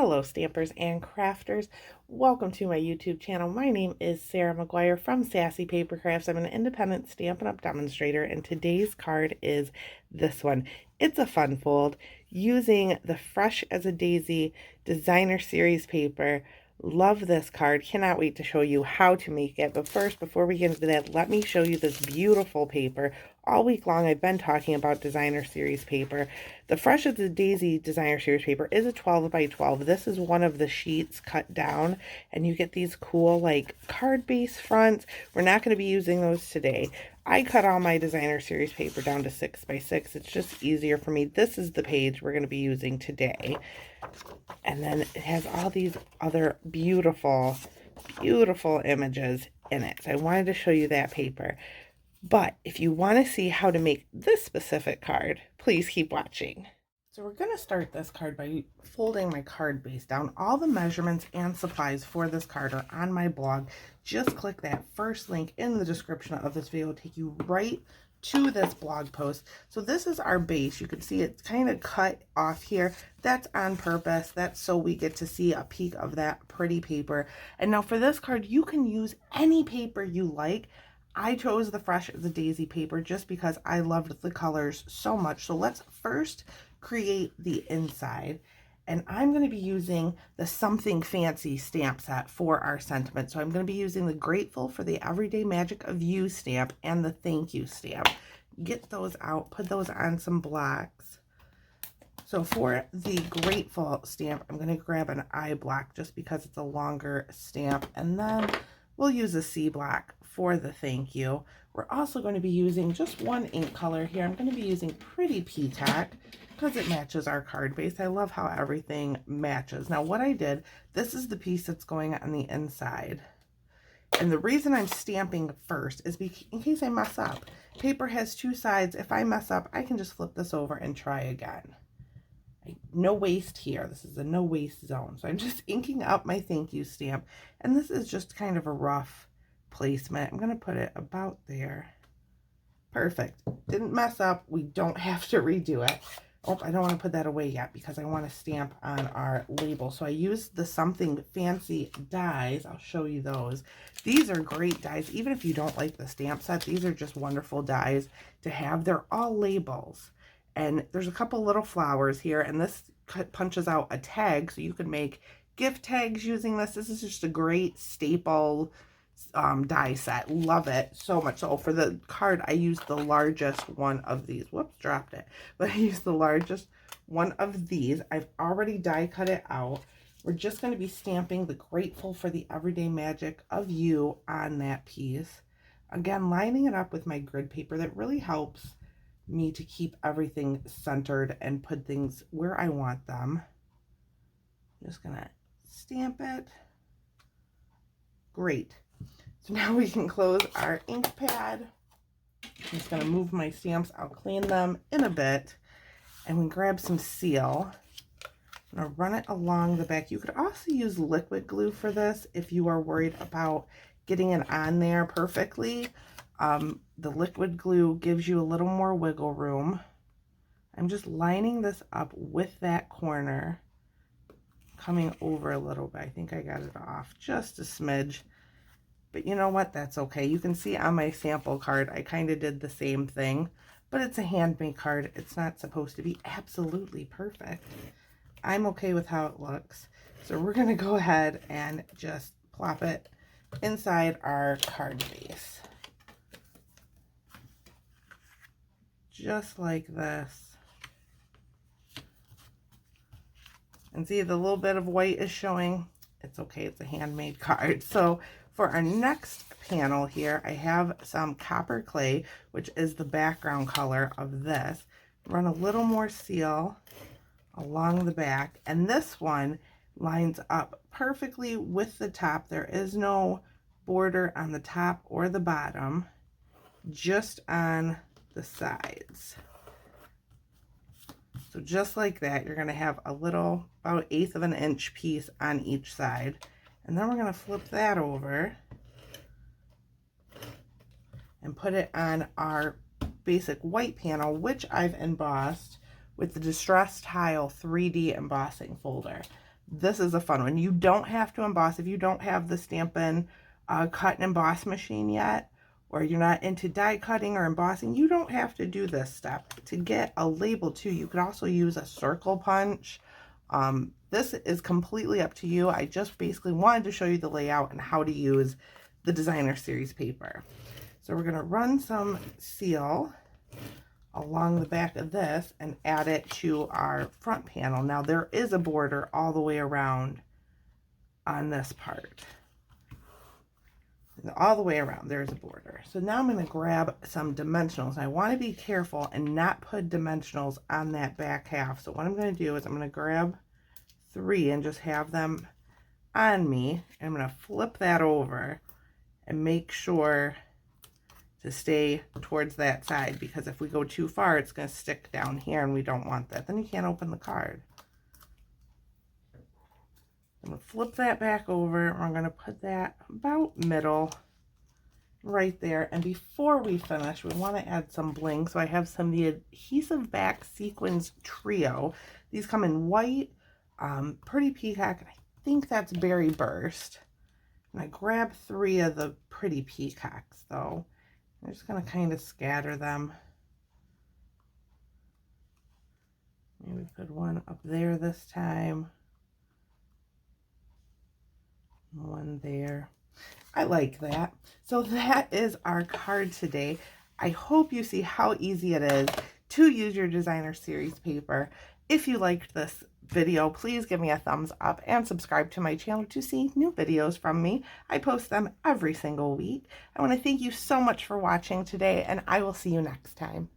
Hello stampers and crafters, welcome to my YouTube channel. My name is Sarah McGuire from Sassy Paper Crafts. I'm an independent Stampin' Up! Demonstrator, and today's card is this one. It's a fun fold using the Fresh as a Daisy Designer Series paper. Love this card. Cannot wait to show you how to make it. But first, before we get into that, let me show you this beautiful paper. All week long, I've been talking about Designer Series paper. The Fresh as a Daisy Designer Series paper is a 12 by 12. This is one of the sheets cut down, and you get these cool, like, card base fronts. We're not going to be using those today. I cut all my Designer Series paper down to 6 by 6. It's just easier for me. This is the page we're going to be using today. And then it has all these other beautiful, beautiful images in it. So I wanted to show you that paper. But if you want to see how to make this specific card, please keep watching. So we're going to start this card by folding my card base down. All the measurements and supplies for this card are on my blog. Just click that first link in the description of this video. It'll take you right to this blog post. So this is our base. You can see it's kind of cut off here. That's on purpose. That's so we get to see a peek of that pretty paper. And now for this card, you can use any paper you like. I chose the Fresh as a Daisy paper just because I loved the colors so much. So let's first create the inside. And I'm going to be using the Something Fancy stamp set for our sentiment. So I'm going to be using the Grateful for the Everyday Magic of You stamp and the Thank You stamp. Get those out, put those on some blocks. So for the Grateful stamp, I'm going to grab an I block just because it's a longer stamp. And then we'll use a C block for the Thank You. We're also going to be using just one ink color here. I'm going to be using Pretty Peacock because it matches our card base. I love how everything matches. Now what I did, this is the piece that's going on the inside. And the reason I'm stamping first is in case I mess up. Paper has two sides. If I mess up, I can just flip this over and try again. No waste here. This is a no waste zone. So I'm just inking up my Thank You stamp. And this is just kind of a rough placement. I'm going to put it about there. Perfect. Didn't mess up. We don't have to redo it. Oh, I don't want to put that away yet because I want to stamp on our label. So I used the Something Fancy dies. I'll show you those. These are great dies. Even if you don't like the stamp set, these are just wonderful dies to have. They're all labels. And there's a couple little flowers here. And this punches out a tag. So you can make gift tags using this. This is just a great staple die set. Love it so much. So for the card, I used the largest one of these. Whoops, dropped it. But I used the largest one of these. I've already die cut it out. We're just going to be stamping the Grateful for the Everyday Magic of You on that piece. Again, lining it up with my grid paper. That really helps me to keep everything centered and put things where I want them. Just going to stamp it. Great. So now we can close our ink pad. I'm just going to move my stamps. I'll clean them in a bit. And we grab some seal. I'm going to run it along the back. You could also use liquid glue for this if you are worried about getting it on there perfectly. The liquid glue gives you a little more wiggle room. I'm just lining this up with that corner, coming over a little bit. I think I got it off just a smidge. But you know what? That's okay. You can see on my sample card, I kind of did the same thing, but it's a handmade card. It's not supposed to be absolutely perfect. I'm okay with how it looks. So we're going to go ahead and just plop it inside our card base. Just like this. And see, the little bit of white is showing. It's okay. It's a handmade card. So for our next panel here, I have some copper clay, which is the background color of this. Run a little more seal along the back, and this one lines up perfectly with the top. There is no border on the top or the bottom, just on the sides. So just like that, you're going to have a little, about 1/8 of an inch piece on each side. And then we're going to flip that over and put it on our basic white panel, which I've embossed with the Distress Tile 3D embossing folder. This is a fun one. You don't have to emboss if you don't have the Stampin' cut and emboss machine yet, or you're not into die cutting or embossing. You don't have to do this step. To get a label too, you could also use a circle punch. This is completely up to you. I just basically wanted to show you the layout and how to use the designer series paper. So we're going to run some seal along the back of this and add it to our front panel. Now there is a border all the way around on this part. All the way around there's a border. So now I'm going to grab some dimensionals. I want to be careful and not put dimensionals on that back half. So what I'm going to do is I'm going to grab 3 and just have them on me. I'm going to flip that over and make sure to stay towards that side, because if we go too far, it's going to stick down here and we don't want that. Then you can't open the card. I'm going to flip that back over. I'm going to put that about middle right there. And before we finish, we want to add some bling. So I have some of the Adhesive Back Sequins Trio. These come in white, Pretty Peacock, and I think that's Berry Burst. And I grabbed 3 of the Pretty Peacocks though. I'm just going to kind of scatter them. Maybe put one up there this time. One there. I like that. So that is our card today. I hope you see how easy it is to use your designer series paper. If you liked this video, please give me a thumbs up and subscribe to my channel to see new videos from me. I post them every single week. I want to thank you so much for watching today, and I will see you next time.